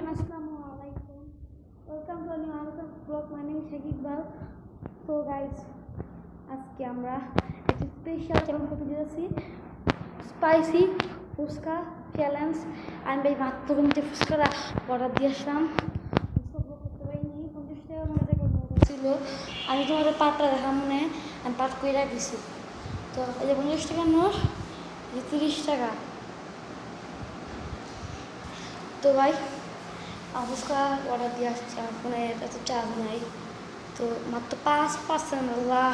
everyone, assalamu alaikum. Welcome to a new another vlog. My name is Shakib. So guys, আজকে আমরা একটা special challenge করতে যাচ্ছি, spicy fuchka challenge. আমি ভাই মাত্র কিন্তু ফুচকাটা অর্ডার দিয়ে আসলাম। ফুচকা করতে পারিনি, 50 টাকা মনে ছিল। আমি তোমাদের পাটটা দেখা মনে আমি পাট করে রাখছি। তো এই যে 50 টাকার নোট, 30 টাকা। তো ভাই ফুচকা অর্ডার দিয়ে আসছি, আমার ফোনে এত চার্জ নাই, তো মাত্র 5%। আল্লাহ,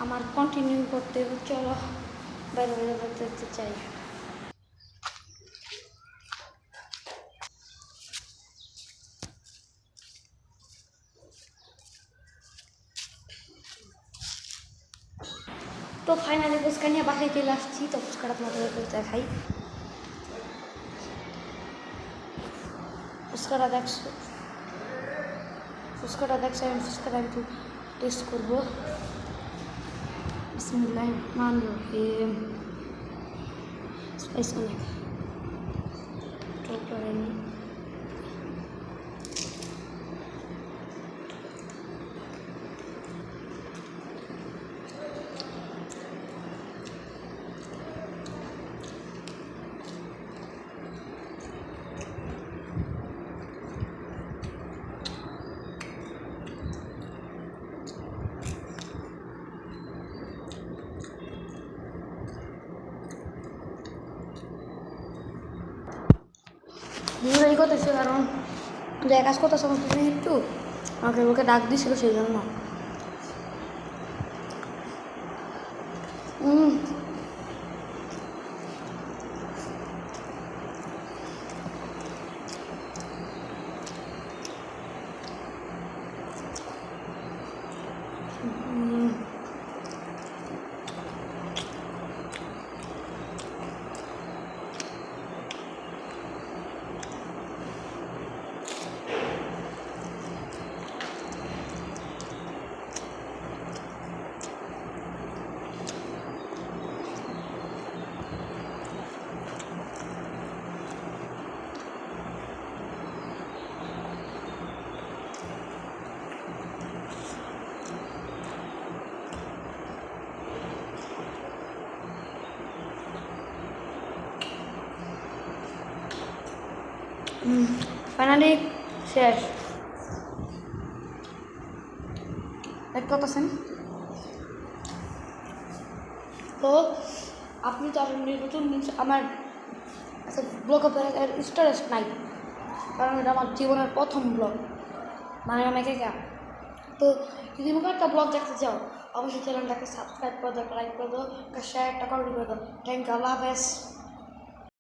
আমার কন্টিনিউ করতে হবে। চলো বাইরে বাইরে দেখতে চাই। তো ফাইনালি ফুচকা নিয়ে বাসায় চলে আসছি। তো ফুচকাটা তোমাদের দেখাই। ফুচকাটা দেখছো, আমি ফুচকাটা একটু টেস্ট করবো। বিসমিল্লাহির রহমানির রহিম। স্পাইস অনেক করেনি। এই করতেছে কারণ যে কাজ করতেছে তুমি একটু আমাকে ওকে ডাক দিয়েছিল, সেই জন্য। ফাইনালি শেষ। এক করতেছেন তো আপনি তো নতুন আমার ব্লগ স্টোরেজ নাই, কারণ এটা আমার জীবনের প্রথম ব্লগ, মানে অনেকে তো যদি আমাকে একটা ব্লগ দেখতে চাও অবশ্যই চ্যানেলটাকে সাবস্ক্রাইব করে দাও, লাইক করে দাও, শেয়ার একটা কমেন্ট করে দাও। থ্যাংক ইউ, আল্লাহ হাফেজ।